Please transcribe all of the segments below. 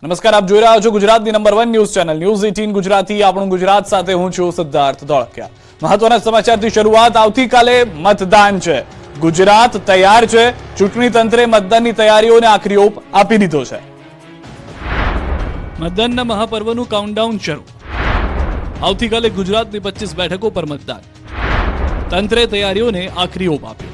નમસ્કાર, આપ જોઈ રહ્યા છો ગુજરાતની number 1 news channel news 18 Gujarati. આપણું ગુજરાત સાથે હું છું સિદ્ધાર્થ ધોળકિયા। મહત્વના સમાચારથી શરૂઆત। આવતીકાલે મતદાન છે। ગુજરાત તૈયાર છે। ચૂંટણી તંત્રે મતદાનની તૈયારીઓને આખરી ઓપ આપી દીધો છે। મતદાનના મહાપર્વનું કાઉન્ટડાઉન શરૂ। આવતીકાલે ગુજરાતની 25 બેઠકો પર મતદાન। તંત્રે તૈયારીઓને આખરી ઓપ આપ્યો।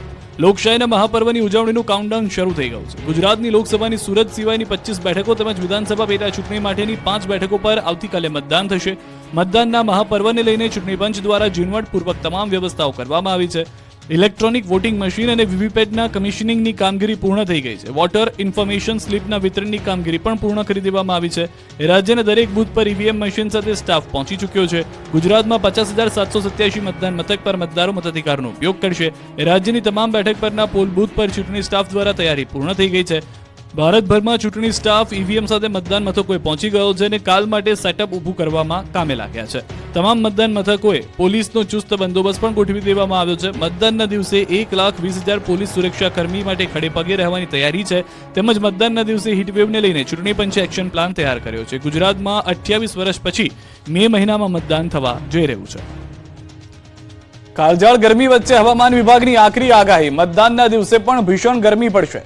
લોકશાહીના મહાપર્વની ઉજવણીનું કાઉન્ટડાઉન શરૂ થઈ ગયું છે। ગુજરાતની લોકસભાની સુરત સિવાયની 25 બેઠકો તેમજ વિધાનસભા પેટા ચૂંટણી માટેની 5 બેઠકો પર આવતીકાલે મતદાન થશે। મતદાનના મહાપર્વને લઈને ચૂંટણી પંચ દ્વારા ઝીણવટપૂર્વક તમામ વ્યવસ્થાઓ કરવામાં આવી છે। ઇલેક્ટ્રોનિક વોટિંગ મશીન અને વીવીપેટના કમિશનિંગની કામગીરી પૂર્ણ થઈ ગઈ છે। વોટર ઇન્ફોર્મેશન સ્લીપના વિતરણની કામગીરી પણ પૂર્ણ કરી દેવામાં આવી છે। રાજ્યના દરેક બૂથ પર ઈવીએમ મશીન સાથે સ્ટાફ પહોંચી ચૂક્યો છે। ગુજરાતમાં 50,787 મતદાન મથક પર મતદારો મતાધિકારનો ઉપયોગ કરશે। રાજ્યની તમામ બેઠક પરના પોલ બૂથ પર ચૂંટણી સ્ટાફ દ્વારા તૈયારી પૂર્ણ થઈ ગઈ છે। ભારતભરમાં ચૂંટણી સ્ટાફ ઈવીએમ સાથે મતદાન મથકોએ પહોંચી ગયો છે અને કાલ માટે સેટઅપ ઊભું કરવામાં કામે લાગ્યા છે। તમામ મતદાન મથકોએ પોલીસનો ચુસ્ત બંદોબસ્ત પણ ગોઠવી દેવામાં આવ્યો છે। મતદાનના દિવસે 1,20,000 પોલીસ સુરક્ષાકર્મી માટે ખડે પગે રહેવાની તૈયારી છે। તેમજ મતદાનના દિવસે હીટવેવને લઈને ચૂંટણી પંચે એક્શન પ્લાન તૈયાર કર્યો છે। ગુજરાતમાં 28 વર્ષ પછી મે મહિનામાં મતદાન થવા જઈ રહ્યું છે। કાળઝાળ ગરમી વચ્ચે હવામાન વિભાગની આકરી આગાહી। મતદાનના દિવસે પણ ભીષણ ગરમી પડશે।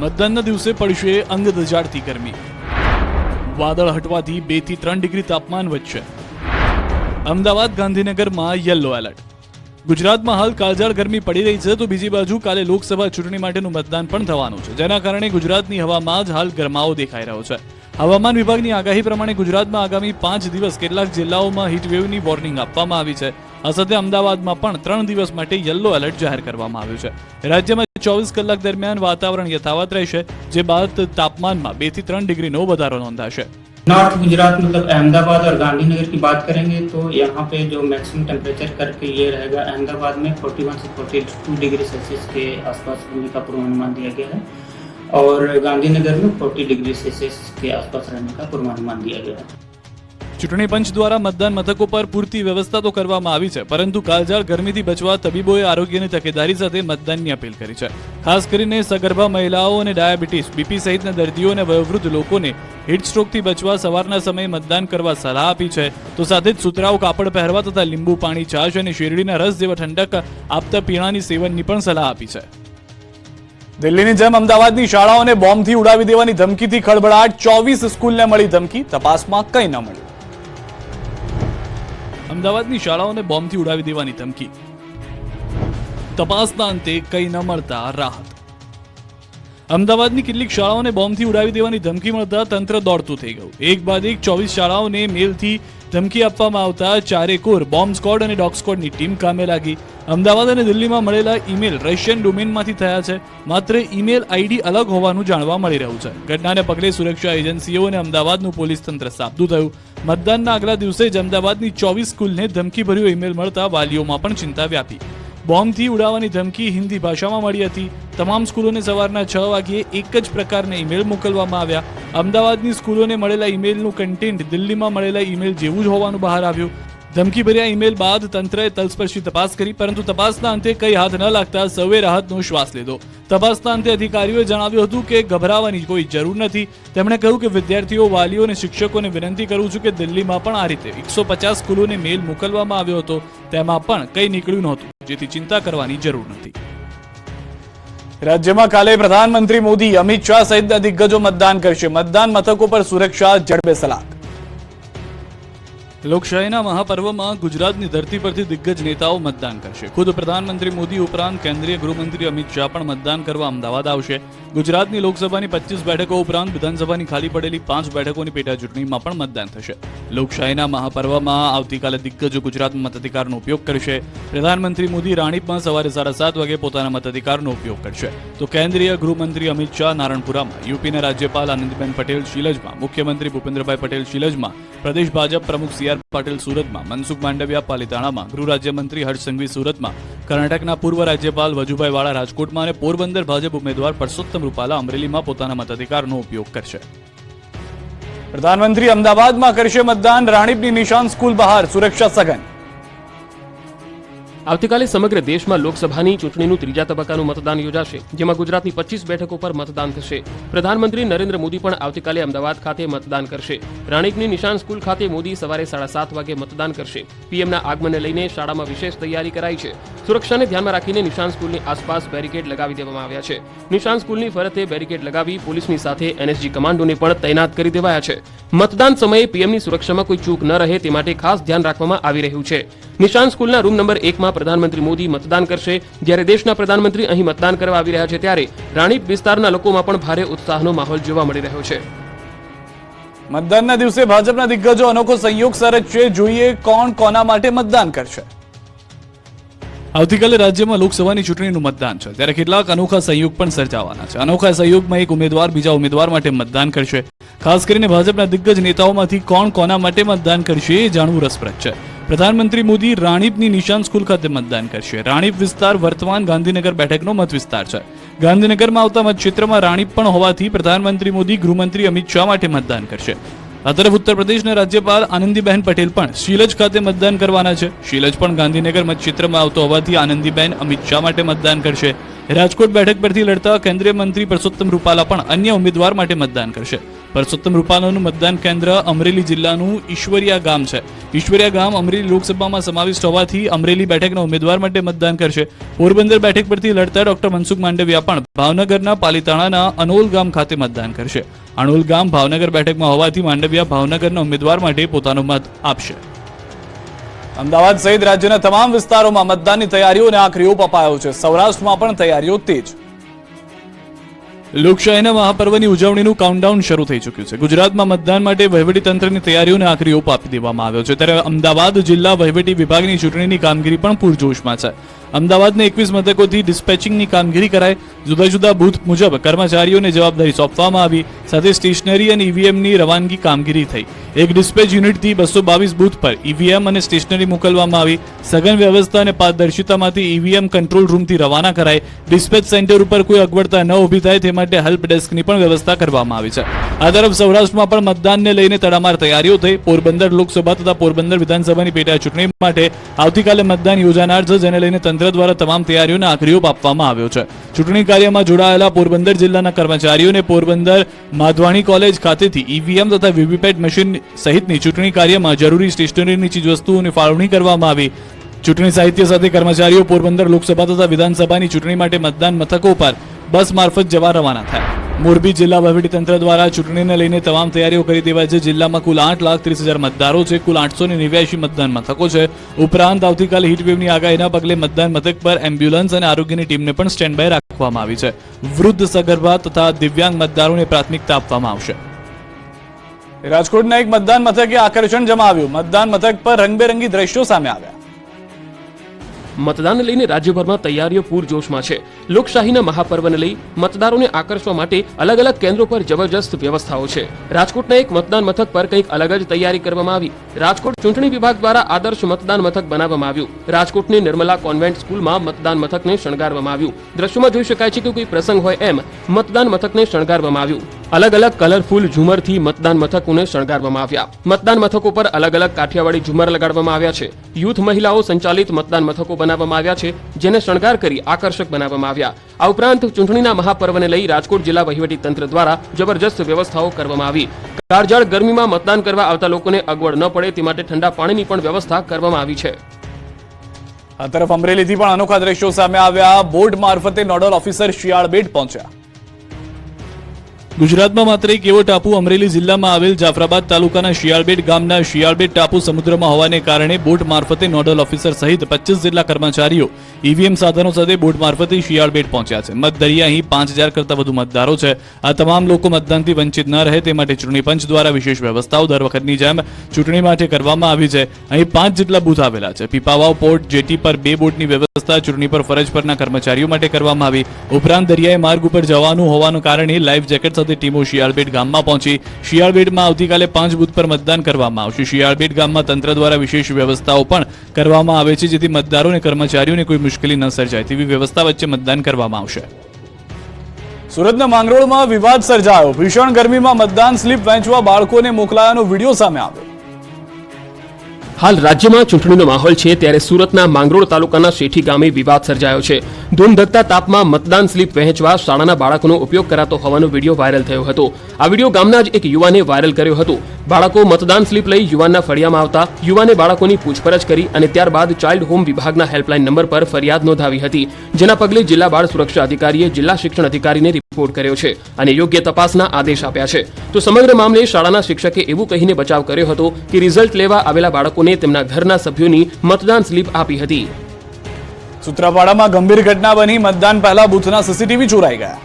મતદાનના દિવસે પડશે અંગ દજાડતી ગરમી। વાદળ હટવાથી 2 થી 3 ડિગ્રી તાપમાન વધશે। અમદાવાદ ગાંધીનગરમાં યલો એલર્ટ। ગુજરાતમાં હાલ કાળઝાળ ગરમી પડી રહી છે તો બીજી બાજુ કાલે લોકસભા ચૂંટણી માટેનું મતદાન પણ થવાનું છે, જેના કારણે ગુજરાતની હવામાં જ હાલ ગરમાવો દેખાઈ રહ્યો છે। હવામાન વિભાગની આગાહી પ્રમાણે ગુજરાતમાં આગામી 5 દિવસ કેટલાક જિલ્લાઓમાં હીટવેવની વોર્નિંગ આપવામાં આવી છે। આ સાથે અમદાવાદમાં પણ 3 દિવસ માટે યલો એલર્ટ જાહેર કરવામાં આવ્યું છે। રાજ્યમાં 24 કલાક દરમિયાન વાતાવરણ યથાવત રહેશે, જે બાદ તાપમાનમાં 2 થી 3 डिग्रीનો વધારો નોંધાશે। नॉर्थ गुजरात मतलब अहमदाबाद और गांधीनगर की बात करेंगे तो यहाँ पे जो मैक्सिमम टेम्परेचर करके ये रहेगा, अहमदाबाद में 41 से 42 डिग्री सेल्सियस के आसपास रहने का पूर्वानुमान दिया गया है और गांधीनगर में 40 डिग्री सेल्सियस के आसपास रहने का पूर्वानुमान दिया गया है। ચૂંટણી પંચ દ્વારા મતદાન મથકો પર પૂરતી વ્યવસ્થા તો કરવામાં આવી છે, પરંતુ કાળઝાળ ગરમીથી બચવા તબીબોએ આરોગ્યની તકેદારી સાથે મતદાનની અપીલ કરી છે। ખાસ કરીને સગર્ભા મહિલાઓ અને ડાયાબિટીસ, બીપી સહિતના દર્દીઓ અને વયોવૃદ્ધ લોકોને હીટસ્ટ્રોકથી બચવા સવારના સમયે મતદાન કરવા સલાહ આપી છે। તો સાથે જ સુતરાઉ કાપડ પહેરવા તથા લીંબુ પાણી, છાશ અને શેરડીના રસ જેવા ઠંડક આપતા પીણાની સેવનની પણ સલાહ આપી છે। દિલ્હીની જેમ અમદાવાદની શાળાઓને બોમ્બથી ઉડાવી દેવાની ધમકીથી ખળભળાટ। 24 સ્કૂલને મળી ધમકી, તપાસમાં કંઈ ન મળ્યું। અમદાવાદની શાળાઓને બોમ્બથી ઉડાવી દેવાની ધમકી, તપાસના અંતે કંઈ ન મળતા રાહત। અમદાવાદની કેટલીક શાળાઓને બોમ્બથી ઉડાવી દેવાની ધમકી મળતા તંત્ર દોડતું થઈ ગયું। એક બાદ એક 24 શાળાઓને મેલથી ધમકી આપવામાં આવતા ચારેકોર બોમ્બ સ્ક્વોડ અને ડોગ સ્ક્વોડની ટીમ કામે લાગી। અમદાવાદ અને દિલ્હીમાં મળેલા ઈમેલ રશિયન ડોમેનમાંથી થયા છે, માત્ર ઈમેલ આઈડી અલગ હોવાનું જાણવા મળી રહ્યું છે। ઘટનાને પગલે સુરક્ષા એજન્સીઓ અને અમદાવાદનું પોલીસ તંત્ર સાબદું થયું। મતદાનના આગલા દિવસે જ અમદાવાદની 24 સ્કૂલને ધમકીભર્યો ઈમેલ મળતા વાલીઓમાં પણ ચિંતા વ્યાપી। બોમ્બથી ઉડાવવાની ધમકી હિન્દી ભાષામાં મળી હતી। તમામ સ્કૂલોને સવારના 6 વાગ્યે એક જ પ્રકારના ઈમેલ મોકલવામાં આવ્યા। અમદાવાદની સ્કૂલોને મળેલા ઈમેલનું કન્ટેન્ટ દિલ્હીમાં મળેલા ઈમેલ જેવું જ હોવાનું બહાર આવ્યું। ધમકીભર્યા ઈમેલ બાદ તંત્રએ તલસ્પર્શી તપાસ કરી, પરંતુ તપાસના અંતે કંઈ હાથ ન લાગતા સૌએ રાહતનો શ્વાસ લીધો। તપાસના અંતે અધિકારીઓએ જણાવ્યું હતું કે ગભરાવાની કોઈ જરૂર નથી। તેમણે કહ્યું કે વિદ્યાર્થીઓ, વાલીઓ અને શિક્ષકોને વિનંતી કરું છું કે દિલ્હીમાં પણ આ રીતે 150 સ્કૂલોને મેલ મોકલવામાં આવ્યો હતો, તેમાં પણ કંઈ નીકળ્યું નહોતું, જેથી ચિંતા કરવાની જરૂર નથી। રાજ્યમાં કાલે પ્રધાનમંત્રી મોદી, અમિત શાહ સહિતના દિગ્ગજો મતદાન કરશે। મતદાન મથકો પર સુરક્ષા જડબે સલાક। લોકશાહીના મહાપર્વમાં ગુજરાતની ધરતી પરથી દિગ્ગજ નેતાઓ મતદાન કરશે। ખુદ પ્રધાનમંત્રી મોદી ઉપરાંત કેન્દ્રીય ગૃહમંત્રી અમિત શાહ પણ મતદાન કરવા અમદાવાદ આવશે। ગુજરાતની લોકસભાની 25 બેઠકો ઉપરાંત વિધાનસભાની ખાલી પડેલી 5 બેઠકોની પેટા ચૂંટણીમાં પણ મતદાન થશે। લોકશાહીના મહાપર્વમાં આવતીકાલે દિગ્ગજો ગુજરાતમાં મતાધિકારનો ઉપયોગ કરશે। પ્રધાનમંત્રી મોદી રાણીપમાં સવારે 7:30 વાગે પોતાના મતાધિકારનો ઉપયોગ કરશે, તો કેન્દ્રીય ગૃહમંત્રી અમિત શાહ નારણપુરામાં, યુપીના રાજ્યપાલ આનંદીબેન પટેલ શિલજમાં, મુખ્યમંત્રી ભૂપેન્દ્રભાઈ પટેલ શિલજમાં, પ્રદેશ ભાજપ પ્રમુખ સી આર પાટીલ સુરતમાં, મનસુખ માંડવિયા પાલિતાણામાં, ગૃહ રાજ્યમંત્રી હર્ષ સંઘવી સુરતમાં, કર્ણાટકના પૂર્વ રાજ્યપાલ વજુભાઈ વાળા રાજકોટમાં અને પોરબંદર ભાજપ ઉમેદવાર પરસોત્તમ રૂપાલા અમરેલીમાં પોતાના મતાધિકારનો ઉપયોગ કરશે। પ્રધાનમંત્રી અમદાવાદમાં કરશે મતદાન। રાણીપની નિશાન સ્કૂલ બહાર સુરક્ષા સઘન। આવતીકાલે સમગ્ર દેશમાં લોકસભાની ચૂંટણીનું ત્રીજા તબક્કાનું મતદાન યોજાશે, જેમાં ગુજરાતની 25 બેઠકો પર મતદાન થશે. પ્રધાનમંત્રી નરેન્દ્ર મોદી પણ આવતીકાલે અમદાવાદ ખાતે મતદાન કરશે. રાણીપની નિશાન સ્કૂલ ખાતે મોદી સવારે 7:30 વાગે મતદાન કરશે. પીએમના આગમનને લઈને શાળામાં વિશેષ તૈયારી કરાઈ છે. સુરક્ષાને ધ્યાનમાં રાખીને નિશાન સ્કૂલની આસપાસ બેરિકેડ લગાવી દેવામાં આવ્યા છે. નિશાન સ્કૂલની ફરતે બેરિકેડ લગાવી પોલીસની સાથે એનએસજી કમાન્ડોને પણ તૈનાત કરી દેવાયા છે. મતદાન સમયે પીએમની સુરક્ષામાં કોઈ ચૂક ન રહે તે માટે ખાસ ધ્યાન રાખવામાં આવી રહ્યું છે. નિશાન સ્કૂલના રૂમ નંબર 1 માં પ્રધાનમંત્રી મોદી મતદાન કરશે. જ્યારે દેશના પ્રધાનમંત્રી અહીં મતદાન કરવા આવી રહ્યા છે ત્યારે રાણીપ વિસ્તારના લોકોમાં પણ ભારે ઉત્સાહનો માહોલ જોવા મળી રહ્યો છે. મતદાનના દિવસે ભાજપના દિગ્ગજો અનોખો સંયોગ સર્જશે. જોઈએ કોણ કોના માટે મતદાન કરશે. આવતીકાલે રાજ્યમાં લોકસભાની ચૂંટણીનું મતદાન છે, ત્યારે કેટલાક અનોખા સંયોગ પણ સર્જાવાના છે. અનોખા સંયોગમાં એક ઉમેદવાર બીજા ઉમેદવાર માટે મતદાન કરશે. ખાસ કરીને ભાજપના દિગ્ગજ નેતાઓમાંથી કોણ કોના માટે મતદાન કરશે એ જાણવું રસપ્રદ છે. પ્રધાનમંત્રી મોદી રાણીપની નિશાન સ્કૂલ ખાતે મતદાન કરશે. રાણીપ વિસ્તાર વર્તમાન ગાંધીનગર બેઠકનો મત વિસ્તાર છે. ગાંધીનગરમાં આવતા મતક્ષેત્રમાં રાણીપ પણ હોવાથી પ્રધાનમંત્રી મોદી ગૃહમંત્રી અમિત શાહ માટે મતદાન કરશે. આ તરફ ઉત્તર પ્રદેશના રાજ્યપાલ આનંદીબેન પટેલ પણ શીલજ ખાતે મતદાન કરવાના છે. શીલજ પણ ગાંધીનગર મતક્ષેત્રમાં આવતો હોવાથી આનંદીબેન અમિત શાહ માટે મતદાન કરશે. રાજકોટ બેઠક પરથી લડતા કેન્દ્રીય મંત્રી પરસોત્તમ રૂપાલા પણ અન્ય ઉમેદવાર માટે મતદાન કરશે. પરસોત્તમ રૂપાલાનું મતદાન કેન્દ્ર અમરેલી જિલ્લાનું ઈશ્વરિયા ગામ છે. ઈશ્વરિયા ગામ અમરેલી લોકસભામાં સમાવિષ્ટ હોવાથી અમરેલી બેઠકના ઉમેદવાર માટે મતદાન કરશે. પોરબંદર બેઠક પરથી લડતા ડોક્ટર મનસુખ માંડવિયા પણ ભાવનગરના પાલીતાણાના અનોલ ગામ ખાતે મતદાન કરશે. અનોલ ગામ ભાવનગર બેઠકમાં હોવાથી માંડવિયા ભાવનગરના ઉમેદવાર માટે પોતાનો મત આપશે. અમદાવાદ સહિત રાજ્યના તમામ વિસ્તારોમાં મતદાનની તૈયારીઓને આખરી ઓપ અપાયો છે. સૌરાષ્ટ્રમાં પણ તૈયારીઓ તેજ. લોકશાહીના મહાપર્વની ઉજવણીનું કાઉન્ટડાઉન શરૂ થઈ ચૂક્યું છે. ગુજરાતમાં મતદાન માટે વહીવટીતંત્રની તૈયારીઓને આખરી ઓપ આપી દેવામાં આવ્યો છે. ત્યારે અમદાવાદ જિલ્લા વહીવટી વિભાગની ચૂંટણીની કામગીરી પણ પૂરજોશમાં છે. અમદાવાદને 21 મથકોથી ડિસ્પેચિંગની કામગીરી કરાઈ. જુદા જુદા બૂથ મુજબ કર્મચારીઓને જવાબદારી સોંપવામાં આવી. સાથે સ્ટેશનરી અને ઈવીએમની રવાનગી કામગીરી થઈ. એક ડિસ્પેચ યુનિટથી 222 બૂથ પર ઈવીએમ અને સ્ટેશનરી મોકલવામાં આવી. સઘન વ્યવસ્થા અને પારદર્શિતામાંથી ઈવીએમ કંટ્રોલ રૂમથી રવાના કરાય. ડિસ્પેચ સેન્ટર ઉપર કોઈ અગવડતા ન ઊભી થાય તે માટે હેલ્પ ડેસ્કની પણ વ્યવસ્થા કરવામાં આવી છે. આ તરફ સૌરાષ્ટ્રમાં પણ મતદાનને લઈને તડામાર તૈયારીઓ થઈ. પોરબંદર લોકસભા તથા પોરબંદર વિધાનસભાની પેટા ચૂંટણી માટે આવતીકાલે મતદાન યોજાનાર છે, જેને લઈને તંત્ર દ્વારા તમામ તૈયારીઓને આખરી ઓપ આપવામાં આવ્યો છે. ચૂંટણી કાર્યમાં જોડાયેલા પોરબંદર જિલ્લાના કર્મચારીઓને પોરબંદર માધવાણી કોલેજ ખાતેથી ઈવીએમ તથા વીવીપેટ મશીન સહિતની ચૂંટણી કાર્યમાં જરૂરી સ્ટેશનરીની ચીજવસ્તુઓની ફાળવણી કરવામાં આવી. ચૂંટણી સાહિત્ય સાથે કર્મચારીઓ પોરબંદર લોકસભા તથા વિધાનસભાની ચૂંટણી માટે મતદાન મથકો પર બસ મારફત જવા રવાના થયા. મોરબી જિલ્લા વહીવટીતંત્ર દ્વારા ચૂંટણીને લઈને તમામ તૈયારીઓ કરી દેવાઈ છે. જિલ્લામાં કુલ 8,30,000 મતદારો છે. કુલ 889 મતદાન મથકો છે. ઉપરાંત આવતીકાલે હીટવેવની આગાહીના પગલે મતદાન મથક પર એમ્બ્યુલન્સ અને આરોગ્યની ટીમને પણ સ્ટેન્ડ બાય રાખવામાં આવી છે. વૃદ્ધ, સગર્ભા તથા દિવ્યાંગ મતદારોને પ્રાથમિકતા આપવામાં આવશે. રાજકોટના એક મતદાન મથકે આકર્ષણ જમાવ્યું. મતદાન મથક પર રંગબેરંગી દ્રશ્યો સામે આવ્યા. મતદાનને લઈને રાજ્યભરમાં તૈયારીઓ પૂરજોશમાં છે. લોકશાહીના મહાપર્વને લઈ મતદારોને આકર્ષવા માટે અલગ અલગ કેન્દ્રો પર જબરજસ્ત વ્યવસ્થાઓ છે. રાજકોટના એક મતદાન મથક પર કંઈક અલગ જ તૈયારી કરવામાં આવી. રાજકોટ ચૂંટણી વિભાગ દ્વારા આદર્શ મતદાન મથક બનાવવામાં આવ્યું. રાજકોટની નિર્મલા કોન્વેન્ટ સ્કૂલમાં મતદાન મથકને શણગારવામાં આવ્યું. દ્રશ્યોમાં જોઈ શકાય છે કે કોઈ પ્રસંગ હોય એમ મતદાન મથકને શણગારવામાં આવ્યું. અલગ અલગ કલરફુલ ઝુમરથી મતદાન મથકોને શણગારવામાં આવ્યા. મતદાન મથકો પર અલગ અલગ કાઠિયાવાડી ઝુમર લગાડવામાં આવ્યા છે. યુથ મહિલાઓ સંચાલિત મતદાન મથકો બનાવવામાં આવ્યા છે, જેને શણગાર કરી આકર્ષક બનાવવામાં આવ્યા. આ ઉપરાંત ચૂંટણીના મહાપર્વને લઈ રાજકોટ જિલ્લા વહીવટીતંત્ર દ્વારા જબરજસ્ત વ્યવસ્થાઓ કરવામાં આવી. કાળઝાળ ગરમીમાં મતદાન કરવા આવતા લોકોને અગવડ ન પડે તે માટે ઠંડા પાણીની પણ વ્યવસ્થા કરવામાં આવી છે. આ તરફ અમરેલીથી પણ અનોખા દ્રશ્યો સામે આવ્યા. બોટ મારફતે નોડલ ઓફિસર શિયાળબેટ પહોંચ્યા. ગુજરાતમાં માત્ર એક એવો ટાપુ અમરેલી જિલ્લામાં આવેલ જાફરાબાદ તાલુકાના શિયાળબેટ ગામના શિયાળબેટ ટાપુ સમુદ્રમાં હોવાને કારણે બોટ મારફતે નોડલ ઓફિસર સહિત 25 જેટલા કર્મચારીઓ ઈવીએમ સાધનો સાથે બોટ મારફતે શિયાળબેટ પહોંચ્યા છે. મતદરિયા અહીં 5,000 કરતા વધુ મતદારો છે. આ તમામ લોકો મતદાનથી વંચિત ન રહે તે માટે ચૂંટણી પંચ દ્વારા વિશેષ વ્યવસ્થાઓ દર વખતની જેમ ચૂંટણી માટે કરવામાં આવી છે. અહીં 5 જેટલા બૂથ આવેલા છે. પીપાવાવ પોર્ટ જેટી પર 2 બોટની વ્યવસ્થા ચૂંટણી પર ફરજ પરના કર્મચારીઓ માટે કરવામાં આવી. ઉપરાંત દરિયાઈ માર્ગ ઉપર જવાનું હોવાના કારણે લાઈફ જેકેટ સાથે ટીમો શિયાળબેટ ગામમાં પહોંચી શિયાળબેટમાં આવતીકાલે 5 બૂથ પર મતદાન કરવામાં આવશે. શિયાળબેટ ગામમાં તંત્ર દ્વારા વિશેષ વ્યવસ્થાઓ પણ કરવામાં આવે છે, જેથી મતદારો અને કર્મચારીઓને કોઈ મુશ્કેલી ન સર્જાય તેવી વ્યવસ્થા વચ્ચે મતદાન કરવામાં આવશે. સુરતના માંગરોળમાં વિવાદ સર્જાયો. ભીષણ ગરમીમાં મતદાન સ્લીપ વહેંચવા બાળકોને મોકલાયાનો વિડીયો સામે આવ્યો. હાલ રાજ્યમાં ચૂંટણીનો માહોલ છે ત્યારે સુરતના માંગરોળ તાલુકાના શેઠી ગામે વિવાદ સર્જાયો છે. ધૂમધકતા તાપમાં મતદાન સ્લીપ વહેંચવા શાળાના બાળકોનો ઉપયોગ કરાતો હોવાનો વિડીયો વાયરલ થયો હતો. આ વિડીયો ગામના જ એક યુવાને વાયરલ કર્યો હતો. બાળકો મતદાન સ્લીપ લઈ યુવાનના ફળિયામાં આવતા યુવાને બાળકોની પૂછપરછ કરી અને ત્યારબાદ ચાઇલ્ડ હોમ વિભાગના હેલ્પલાઇન નંબર પર ફરિયાદ નોંધાવી હતી, જેના પગલે જિલ્લા બાળ સુરક્ષા અધિકારીએ જિલ્લા શિક્ષણ અધિકારીને રિપોર્ટ કર્યો છે અને યોગ્ય તપાસના આદેશ આપ્યા છે. તો સમગ્ર મામલે શાળાના શિક્ષકે એવું કહીને બચાવ કર્યો હતો કે રિઝલ્ટ લેવા આવેલા બાળકોને તેમના ઘરના સભ્યોની મતદાન સ્લીપ આપી હતી. સૂત્રાપાડામાં ગંભીર ઘટના બની. મતદાન પહેલા બૂથના સીસીટીવી ચોરાઈ ગયા.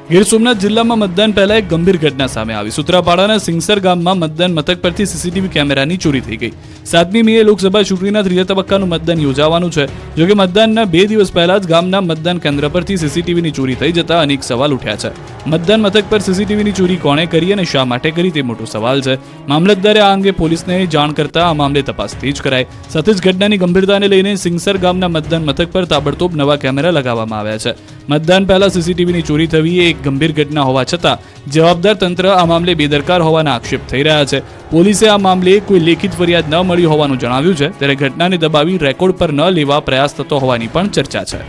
ગીર સોમનાથ જિલ્લામાં મતદાન પહેલા એક ગંભીર ઘટના સામે આવી. સૂત્રાપાડાના સિંગસર ગામમાં મતદાન મથક પરથી સીસીટીવી કેમેરાની ચોરી થઈ ગઈ. 7મી મે લોકસભા ચૂંટણીના ત્રીજા તબક્કાનું મતદાન યોજાવાનું છે. જોકે મતદાનના 2 દિવસ પહેલા જ ગામના મતદાન કેન્દ્ર પરથી સીસીટીવીની ચોરી થઈ જતા અનેક સવાલ ઉઠ્યા છે. મતદાન મથક પર સીસીટીવીની ચોરી કોણે કરી અને શા માટે કરી તે મોટો સવાલ છે. મામલતદારે આ અંગે પોલીસને જાણ કરતા આ મામલે તપાસ તેજ કરાઈ. સાથે જ ઘટનાની ગંભીરતાને લઈને સિંગસર ગામના મતદાન મથક પર તાબડતોબ નવા કેમેરા લગાવવામાં આવ્યા છે. મતદાન પહેલા સીસીટીવીની ચોરી થવી એ એક ગંભીર ઘટના હોવા છતાં જવાબદાર તંત્ર આ મામલે બેદરકાર હોવાના આક્ષેપ થઈ રહ્યા છે. પોલીસે આ મામલે કોઈ લેખિત ફરિયાદ ન મળી હોવાનું જણાવ્યું છે, ત્યારે ઘટનાને દબાવી રેકોર્ડ પર ન લેવા પ્રયાસ થતો હોવાની પણ ચર્ચા છે.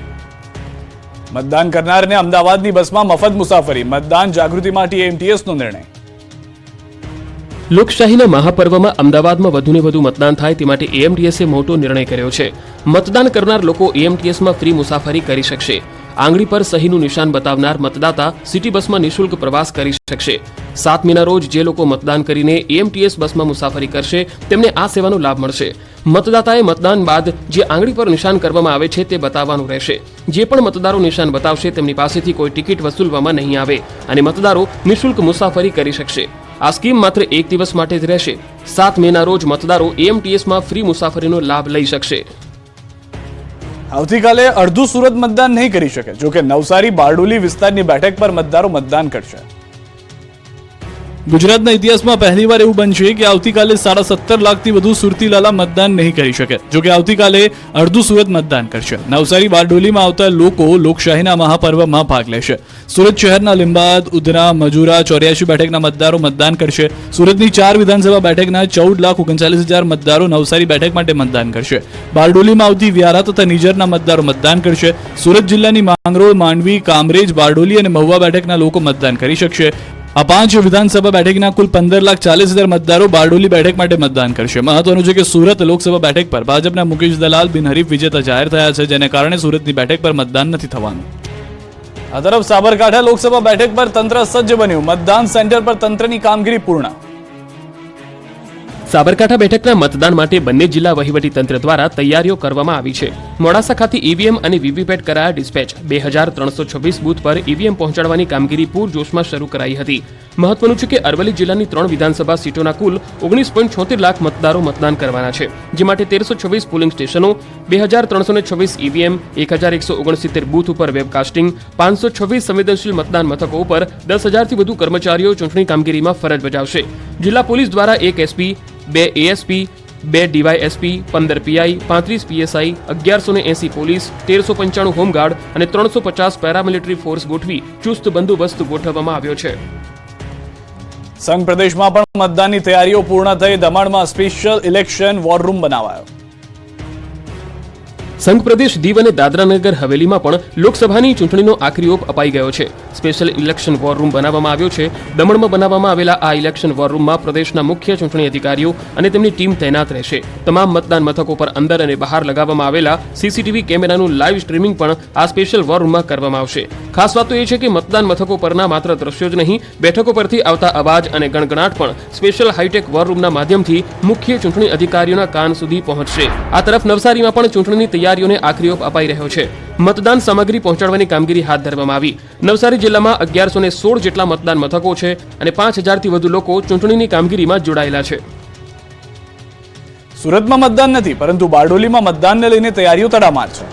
મતદાન કરનારને અમદાવાદની બસમાં મફત મુસાફરી. મતદાન જાગૃતિ માટે એમટીએસનો નિર્ણય. લોકશાહીના મહાપર્વમાં અમદાવાદમાં વધુને વધુ મતદાન થાય તે માટે એએમટીએસે મોટો નિર્ણય કર્યો છે. મતદાન કરનાર લોકો એએમટીએસમાં ફ્રી મુસાફરી કરી શકશે. આંગળી પર સહીનું નિશાન બતાવનાર મતદાતા સિટી બસમાં નિઃશુલ્ક પ્રવાસ કરી શકશે. 7 મેના રોજ જે લોકો મતદાન કરીને એએમટીએસ બસમાં મુસાફરી કરશે તેમને આ સેવાનો લાભ મળશે. મતદાતાએ મતદાન બાદ જે આંગળી પર નિશાન કરવામાં આવે છે તે બતાવવાનું રહેશે. જે પણ મતદારો નિશાન બતાવશે તેમની પાસેથી કોઈ ટિકિટ વસૂલવામાં નહીં આવે અને મતદારો નિઃશુલ્ક મુસાફરી કરી શકશે. આ સ્કીમ માત્ર 1 દિવસ માટે જ રહેશે. 7 મેના રોજ મતદારો એએમટીએસમાં ફ્રી મુસાફરીનો લાભ લઈ શકશે. આવતીકાલે અડધું સુરત મતદાન નહીં કરી શકે. જોકે નવસારી બારડોલી વિસ્તારની બેઠક પર મતદારો મતદાન કરશે. ગુજરાતના ઇતિહાસમાં પહેલીવાર એવું બનશે કે આવતીકાલે 17.5 લાખથી વધુ સુરતીલાલા મતદાન નહીં કરી શકે. જોકે આવતીકાલે અડધું સુરત મતદાન કરશે. નવસારી બારડોલીમાં આવતા લોકો લોકશાહીના મહાપર્વમાં ભાગ લેશે. સુરત શહેરના લીંબાદ, ઉધના, મજુરા, 84 બેઠકના મતદારો મતદાન કરશે. સુરતની 4 વિધાનસભા બેઠકના 14,39,000 મતદારો નવસારી બેઠક માટે મતદાન કરશે. બારડોલીમાં આવતી વ્યારા તથા નિઝરના મતદારો મતદાન કરશે. સુરત જિલ્લાની માંગરોળ, માંડવી, કામરેજ, બારડોલી અને મહુવા બેઠકના લોકો મતદાન કરી શકશે. આ 5 વિધાનસભા બેઠકના કુલ 15,40,000 મતદારો બારડોલી બેઠક માટે મતદાન કરશે. મહત્વનું છે કે સુરત લોકસભા બેઠક પર ભાજપના મુકેશ દલાલ બિનહરીફ વિજેતા જાહેર થયા છે, જેને કારણે સુરતની બેઠક પર મતદાન નથી થવાનું. આ તરફ સાબરકાંઠા લોકસભા બેઠક પર તંત્ર સજ્જ બન્યું. મતદાન સેન્ટર પર તંત્રની કામગીરી પૂર્ણ. સાબરકાંઠા બેઠકના મતદાન માટે બંને જિલ્લા વહીવટી તંત્ર દ્વારા તૈયારીઓ કરવામાં આવી છે. મોડાસા ખાતે ઈવીએમ અને વીવીપેટ કરાયા ડિસ્પેચ. 2326 બૂથ પર ઈવીએમ પહોંચાડવાની કામગીરી પૂરજોશમાં શરૂ કરાઈ હતી. મહત્વનું છે કે અરવલ્લી જિલ્લાની 3 વિધાનસભા સીટોના કુલ 19.76 લાખ મતદારો મતદાન કરવાના છે, જે માટે 1326 પોલિંગ સ્ટેશનો, 2326 ઈવીએમ, 1169 બૂથ ઉપર વેબકાસ્ટિંગ, 526 સંવેદનશીલ મતદાન મથકો ઉપર 10,000થી વધુ કર્મચારીઓ ચૂંટણી કામગીરીમાં ફરજ બજાવશે. જિલ્લા પોલીસ દ્વારા 1 SP, 2 ASP, 2 DYSP, 15 PI, 35 PSI, 1180 police, 1395 home guard અને 350 પેરામિલિટરી ફોર્સ ગોઠવી ચુસ્ત બંદોબસ્ત ગોઠવવામાં આવ્યો છે. સંઘ પ્રદેશમાં પણ મતદાનની તૈયારીઓ પૂર્ણ થઈ. દમણમાં સ્પેશિયલ ઇલેક્શન વોર રૂમ બનાવાયો. સંઘ પ્રદેશ દીવ અને દાદરાનગર હવેલીમાં પણ લોકસભાની ચૂંટણીનો આખરી ઓપ અપાઈ ગયો છે. સ્પેશિયલ ઇલેક્શન વોર રૂમ બનાવવામાં આવ્યો છે. દમણમાં બનાવવામાં આવેલા આ ઇલેક્શન વોર રૂમમાં પ્રદેશના મુખ્ય ચૂંટણી અધિકારીઓ અને તેમની ટીમ તૈનાત રહેશે. તમામ મતદાન મથકો પર અંદર અને બહાર લગાવવામાં આવેલા સીસીટીવી કેમેરાનું લાઈવ સ્ટ્રીમિંગ પણ આ સ્પેશિયલ વોર રૂમમાં કરવામાં આવશે. ખાસ વાત તો એ છે કે મતદાન મથકો પરના માત્ર દ્રશ્યો જ નહીં, બેઠકો પરથી આવતા અવાજ અને ગણગણાટ પણ સ્પેશિયલ હાઈટેક વોર રૂમના માધ્યમથી મુખ્ય ચૂંટણી અધિકારીઓના કાન સુધી પહોંચશે. આ તરફ નવસારીમાં પણ ચૂંટણીની તૈયારીઓને આખરી ઓપ અપાઈ રહ્યો છે. મતદાન સામગ્રી પહોંચાડવાની કામગીરી હાથ ધરવામાં આવી. નવસારી જિલ્લામાં 1116 જેટલા મતદાન મથકો છે અને 5000થી વધુ લોકો ચૂંટણીની કામગીરીમાં જોડાયેલા છે. સુરતમાં મતદાન નથી, પરંતુ બારડોલીમાં મતદાનને લઈને તૈયારીઓ તડામાર છે.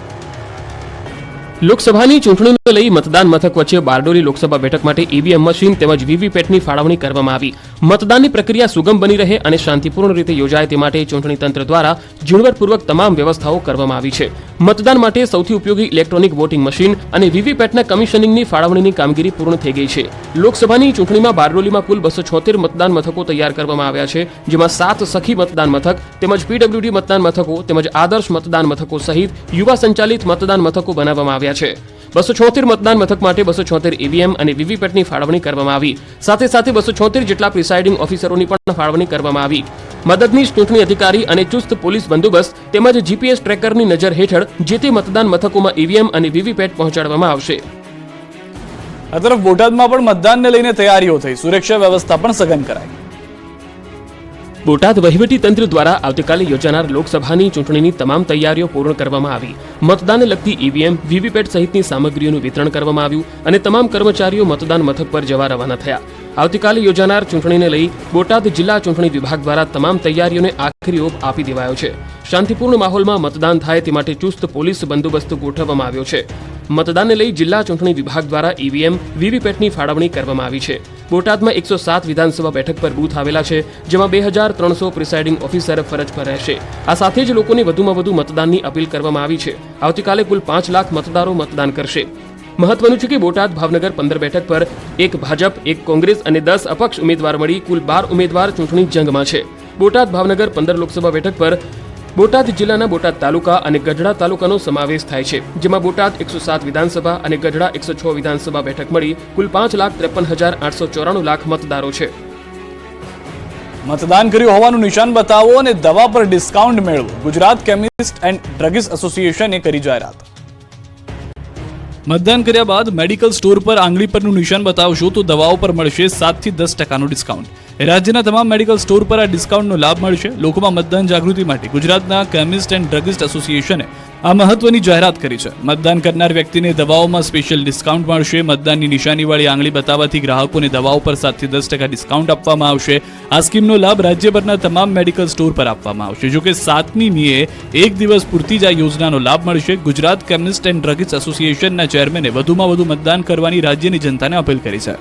લોકસભાની ચૂંટણીને લઈ મતદાન મથક વચ્ચે બારડોલી લોકસભા બેઠક માટે ઈવીએમ મશીન તેમજ વીવીપેટની ફાળવણી કરવામાં આવી. મતદાનની પ્રક્રિયા સુગમ બની રહે અને શાંતિપૂર્ણ રીતે યોજાય તે માટે ચૂંટણી તંત્ર દ્વારા ઝીણવટપૂર્વક તમામ વ્યવસ્થાઓ કરવામાં આવી છે. મતદાન માટે સૌથી ઉપયોગી ઇલેક્ટ્રોનિક વોટિંગ મશીન અને વીવીપેટના કમિશનિંગની ફાળવણીની કામગીરી પૂર્ણ થઈ ગઈ છે. લોકસભાની ચૂંટણીમાં બારડોલીમાં કુલ 276 મતદાન મથકો તૈયાર કરવામાં આવ્યા છે, જેમાં 7 સખી મતદાન મથક તેમજ પીડબ્લ્યુડી મતદાન મથકો તેમજ આદર્શ મતદાન મથકો સહિત યુવા સંચાલિત મતદાન મથકો બનાવવામાં આવ્યા છે. 276 મતદાન મથક માટે 276 ઈવીએમ અને વીવીપેટની ફાળવણી કરવામાં આવી. સાથે સાથે 276 જેટલા પ્રિસાઇડિંગ ઓફિસરોની પણ ફાળવણી કરવામાં આવી. મદદનીશ ચૂંટણી અધિકારી અને ચુસ્ત પોલીસ બંદોબસ્ત તેમજ જીપીએસ ટ્રેકરની નજર હેઠળ જે તે મતદાન મથકોમાં ઈવીએમ અને વીવીપેટ પહોંચાડવામાં આવશે. આ તરફ બોટાદમાં પણ મતદાનને લઈને તૈયારીઓ થઈ, સુરક્ષા વ્યવસ્થા પણ સઘન કરાઈ. બોટાદ વહીવટી તંત્ર દ્વારા આવતીકાલે યોજાનાર લોકસભાની ચૂંટણીની તમામ તૈયારીઓ પૂર્ણ કરવામાં આવી. મતદાનને લગતી ઈવીએમ, વીવીપેટ સહિતની સામગ્રીઓનું વિતરણ કરવામાં આવ્યું અને તમામ કર્મચારીઓ મતદાન મથક પર જવા રવાના થયા. આવતીકાલે યોજાનાર ચૂંટણીને લઈ બોટાદ જિલ્લા ચૂંટણી વિભાગ દ્વારા તમામ તૈયારીઓને આખરી ઓપ આપી દેવાયો છે. શાંતિપૂર્ણ માહોલમાં મતદાન થાય તે માટે ચુસ્ત પોલીસ બંદોબસ્ત ગોઠવવામાં આવ્યો છે. મતદાનને લઈ જિલ્લા ચૂંટણી વિભાગ દ્વારા ઈવીએમ, વીવીપેટની ફાળવણી કરવામાં આવી છે. બોટાદમાં 107 વિધાનસભા બેઠક પર બૂથ આવેલા છે, જેમાં 2300 પ્રિસાઇડિંગ ઓફિસર ફરજ પર રહેશે. આ સાથે જ લોકોને વધુમાં વધુ મતદાનની અપીલ કરવામાં આવી છે. આવતીકાલે કુલ 5 લાખ મતદારો મતદાન કરશે. મહત્વનું છે કે બોટાદ ભાવનગર 15 બેઠક પર 1 ભાજપ, 1 કોંગ્રેસ અને 10 અપક્ષ ઉમેદવાર મળી કુલ 12 ઉમેદવાર ચૂંટણી જંગમાં છે. બોટાદ ભાવનગર 15 લોકસભા બેઠક પર બોટાદ જિલ્લાના બોટાદ તાલુકા અને ગઢડા તાલુકાનો સમાવેશ થાય છે, જેમાં બોટાદ 107 વિધાનસભા અને ગઢડા 106 વિધાનસભા બેઠક મળી કુલ 5,53,894 લાખ મતદારો છે. મતદાન કર્યું હોવાનું નિશાન બતાવો અને દવા પર ડિસ્કાઉન્ટ મેળવો, ગુજરાત કેમિસ્ટ એન્ડ ડ્રગિસ્ટ એસોસિએશને કરી જાહેરાત. મતદાન કર્યા બાદ મેડિકલ સ્ટોર પર આંગળી પરનું નિશાન બતાવશો તો દવાઓ પર મળશે 7 થી 10% ડિસ્કાઉન્ટ. રાજ્યના તમામ મેડિકલ સ્ટોર પર આ ડિસ્કાઉન્ટનો લાભ મળશે. લોકોમાં મતદાન જાગૃતિ માટે ગુજરાતના કેમિસ્ટ એન્ડ ડ્રગિસ્ટ એસોસિએશને આ મહત્વની જાહેરાત કરી છે. મતદાન કરનાર વ્યક્તિને દવાઓમાં સ્પેશિયલ ડિસ્કાઉન્ટ મળશે. મતદાનની નિશાનીવાળી આંગળી બતાવવાથી ગ્રાહકોને દવાઓ પર 7 થી 10% ડિસ્કાઉન્ટ આપવામાં આવશે. આ સ્કીમનો લાભ રાજ્યભરના તમામ મેડિકલ સ્ટોર પર આપવામાં આવશે. જોકે 7મી મીએ એક દિવસ પૂરતી જ આ યોજનાનો લાભ મળશે. ગુજરાત કેમિસ્ટ એન્ડ ડ્રગિસ્ટ એસોસિએશનના ચેરમેને વધુમાં વધુ મતદાન કરવાની રાજ્યની જનતાને અપીલ કરી છે.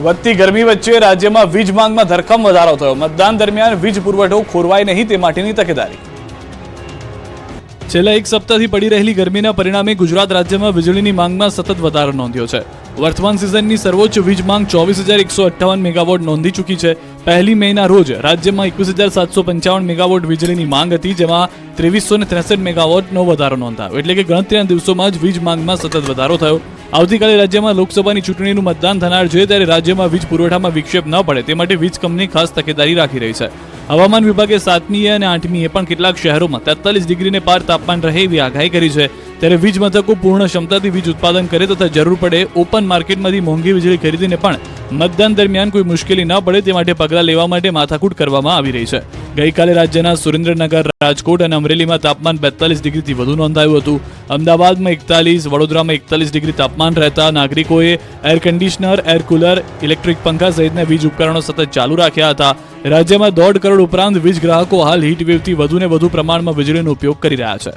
વધતી ગરમી વચ્ચે રાજ્યમાં વીજ માંગમાં ધરખમ વધારો થયો. મતદાન દરમિયાન વીજ પુરવઠો ખોરવાય નહીં તે માટેની તકેદારી. છેલ્લા એક સપ્તાહથી પડી રહેલી ગરમીના પરિણામે ગુજરાત રાજ્યમાં વીજળીની માંગમાં સતત વધારો નોંધ્યો છે. વર્તમાન સિઝનની સર્વોચ્ચ વીજ માંગ 24,158 મેગાવોટ નોંધી ચૂકી છે. 1 મેના રોજ રાજ્યમાં 21,755 મેગાવોટ વીજળીની માંગ હતી, જેમાં 2363 મેગાવોટનો વધારો નોંધાયો. એટલે કે ગણતરીના દિવસોમાં જ વીજ માંગમાં સતત વધારો થયો. આવતીકાલે રાજ્યમાં લોકસભાની ચૂંટણીનું મતદાન થનાર છે, ત્યારે રાજ્યમાં વીજ પુરવઠામાં વિક્ષેપ ન પડે તે માટે વીજ કંપની ખાસ તકેદારી રાખી રહી છે. હવામાન વિભાગે 7મીએ અને 8મીએ પણ કેટલાક શહેરોમાં 43 ડિગ્રીને પાર તાપમાન રહે એવી આગાહી કરી છે. ત્યારે વીજ મથકો પૂર્ણ ક્ષમતાથી વીજ ઉત્પાદન કરે તથા જરૂર પડે ઓપન માર્કેટમાંથી મોંઘી વીજળી ખરીદીને પણ મતદાન દરમિયાન કોઈ મુશ્કેલી ન પડે તે માટે પગલાં લેવા માટે માથાકૂટ કરવામાં આવી રહી છે. ગઈકાલે રાજ્યના સુરેન્દ્રનગર, રાજકોટ અને અમરેલીમાં તાપમાન 42 ડિગ્રીથી વધુ નોંધાયું હતું. અમદાવાદમાં 41, વડોદરામાં 41 ડિગ્રી તાપમાન રહેતા નાગરિકોએ air conditioner, air cooler, electric પંખા સહિતના વીજ ઉપકરણો સતત ચાલુ રાખ્યા હતા. રાજ્યમાં 1.5 કરોડ ઉપરાંત વીજ ગ્રાહકો હાલ હીટ વેવથી વધુને વધુ પ્રમાણમાં વીજળીનો ઉપયોગ કરી રહ્યા છે.